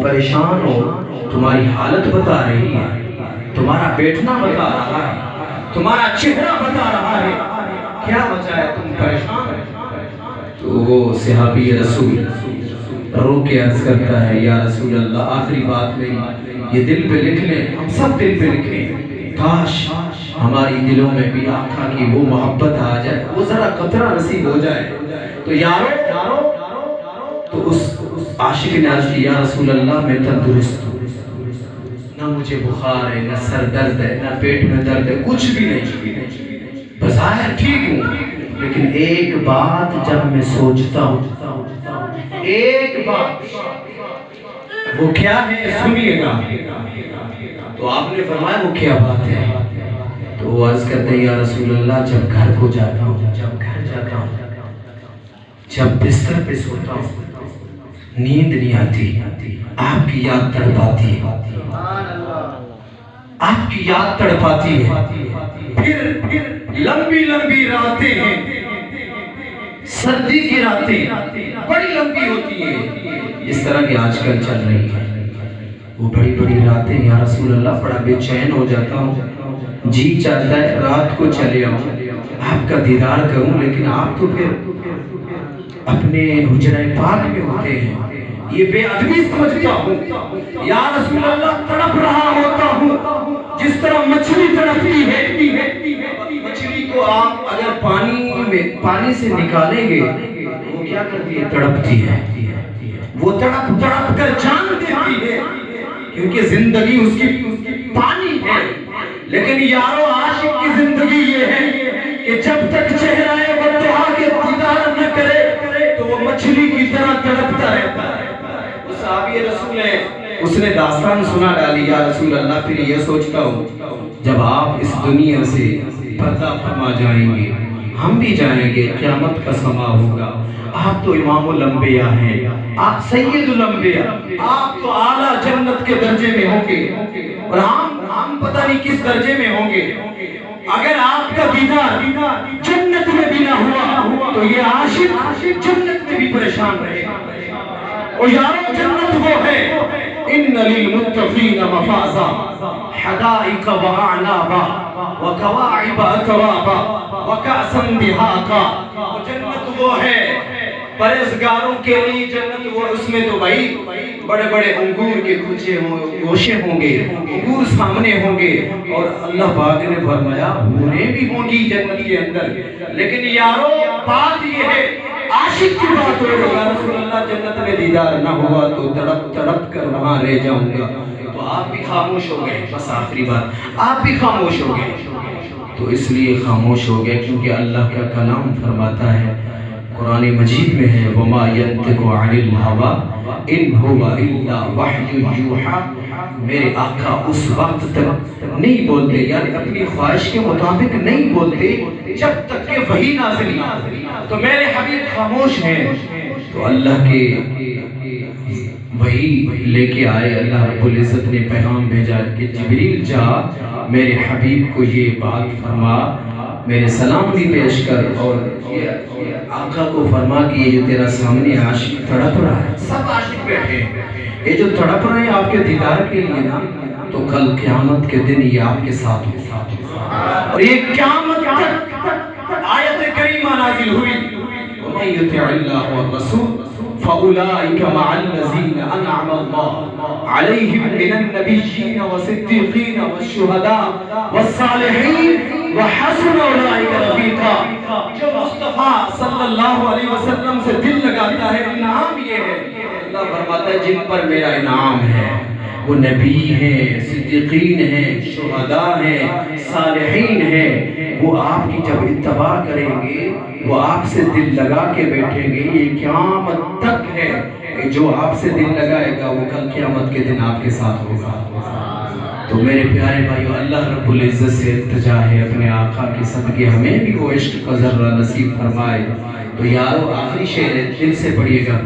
پریشان ہو، تمہاری حالت بتا رہی ہے، تمہارا بیٹھنا بتا رہا ہے، تمہارا چہرہ بتا رہا ہے، کیا وجہ ہے تم پریشان ہو؟ تو وہ صحابی رسول رو کے عرض کرتا ہے یا رسول اللہ آخری بات میری یہ دل پہ لکھ لیں، ہم سب دل پہ لکھ لیں، کاش ہماری دلوں میں بھی آقا کی وہ محبت آ جائے، وہ ذرا قطرہ نصیب ہو جائے۔ تو یارو تو اس عاشق نے عرض کی یا رسول اللہ میں تندرست ہوں، نہ مجھے بخار ہے، نہ سر درد ہے، نہ پیٹ میں درد ہے، کچھ بھی نہیں، بظاہر ٹھیک ہوں، لیکن ایک بات جب میں سوچتا ہوں، ایک بات وہ کیا ہے سنیے گا۔ تو آپ نے فرمایا وہ کیا بات ہے؟ تو وہ عرض کرتے ہیں یا رسول اللہ جب گھر کو جاتا ہوں، جب گھر جاتا ہوں، جب بستر پہ سوتا ہوں، نیند نہیں آتی، آپ کی یاد تڑپاتی ہے، آپ کی یاد تڑپاتی ہے، پھر لمبی لمبی راتیں ہیں، سردی کی راتیں بڑی لمبی ہوتی ہیں، اس طرح کی آج کل چل رہی ہے، وہ بڑی بڑی راتیں یا رسول اللہ بڑا بے چین ہو جاتا ہوں، جی چاہتا ہے رات کو چلے آؤں، آپ کا دیدار کروں، لیکن آپ تو پھر اپنے حجرہ پاک میں ہوتے ہیں، یہ بے ادبی سمجھتا ہوں، یا رسول اللہ تڑپ رہا ہوتا ہوں جس طرح مچھلی تڑپتی ہے۔ مچھلی کو آپ اگر پانی سے نکالیں گے وہ کیا کرتی ہے؟ تڑپتی ہے، وہ تڑپ تڑپ کر جان دیتی ہے، کیونکہ زندگی اس کی پانی ہے۔ لیکن یارو عاشق کی زندگی یہ ہے کہ جب تک چہرہ وطہا کے دیدار نہ کرے تو وہ مچھلی کی طرح تڑپتا رہتا ہے۔ وہ صحابی رسول ہے، اس نے داستان سنا ڈالی یا رسول اللہ پھر یہ سوچتا ہوں جب آپ اس دنیا سے پردہ فرما جائیں گے ہم بھی جائیں گے، قیامت کا سما ہوگا، آپ تو امام الانبیاء ہیں، آپ سید الانبیاء، آپ تو اعلیٰ جنت کے درجے میں ہوں گے اور ہم پتہ نہیں کس درجے میں ہوں گے۔ اگر آپ کا دیدار جنت میں بھی نہ ہوا تو یہ عاشق جنت میں بھی پریشان رہے گا۔ اور یارو جنت وہ ہے ان للمتقین مفازا حدائق واعنابا وکواعب اترابا وکأسا دہاقا۔ جنت وہ ہے پرہیزگاروں کے لیے، جنت وہ اس میں تو بھائی بڑے بڑے انگور کے گوشے ہوں گے، انگور سامنے ہوں گے، اور اللہ پاک نے فرمایا حوریں بھی ہوں گی جنت کے اندر۔ لیکن یارو بات یہ ہے عاشق کی بات ہو رہی ہے یا رسول اللہ جنت میں دیدار نہ ہوا تو تڑپ تڑپ کر وہاں رہ جاؤں گا۔ تو آپ بھی خاموش ہو گئے، بس آخری بات آپ بھی خاموش ہو گئے۔ تو اس لیے خاموش ہو گئے کیونکہ اللہ کا کلام فرماتا ہے قرآن مجید میں ہے وَمَا يَنْتِقُ عَنِ الْهَوَىٰ إِنْ هُوَ إِلَّا وَحْيٌ يُوحَىٰ۔ میرے آقا اس وقت تک نہیں بولتے، یعنی اپنی خواہش کے مطابق نہیں بولتے جب تک کہ وحی نازل نہ ہو۔ تو میرے حبیب خاموش ہیں تو اللہ کے وحی لے کے آئے، اللہ رب العزت نے پیغام بھیجا کہ جبریل جا میرے حبیب کو یہ بات فرما، میرے سلام بھی پیش کر، اور آقا کو فرما کہ یہ جو تیرا سامنے عاشق تڑپ رہا ہے، سب عاشق بیٹھے ہیں، یہ جو تڑپ رہے ہیں آپ کے دیدار کے لیے نا، تو کل قیامت کے دن یہ آپ کے ساتھ ہوگا، اور یہ قیامت تک آیت کریمہ نازل ہوئی وَمَن يُطِعِ اللَّهَ وَالرَّسُولَ فَأُولَٰئِكَ مَعَ الَّذِينَ أَنْعَمَ اللَّهُ عَلَيْهِمْ مِنَ النَّبِيِّينَ وَالصِّدِّيقِينَ وَالشُّهَدَاءِ وَالصَّالِحِينَ وَحَسُنَ أُولَٰئِكَ رَفِیقًا۔ جو مصطفیٰ صلی اللہ علیہ وسلم سے دل لگاتا ہے انعام یہ ہے، اللہ فرماتا ہے جن پر میرا انعام ہے وہ نبی ہیں، صدیقین ہیں، شہداء ہیں، صالحین ہیں، وہ آپ کی جب اتباع کریں گے وہ آپ سے دل لگا کے بیٹھیں گے۔ یہ قیامت تک ہے کہ جو آپ سے دل لگائے گا وہ کل قیامت کے دن آپ کے ساتھ ہوگا۔ تو میرے پیارے بھائیو اللہ رب العزت سے التجا ہے اپنے آقا کے صدقے ہمیں بھی وہ عشق کا ذرہ نصیب فرمائے۔ تو یارو آخری شعر دل سے پڑھیے گا۔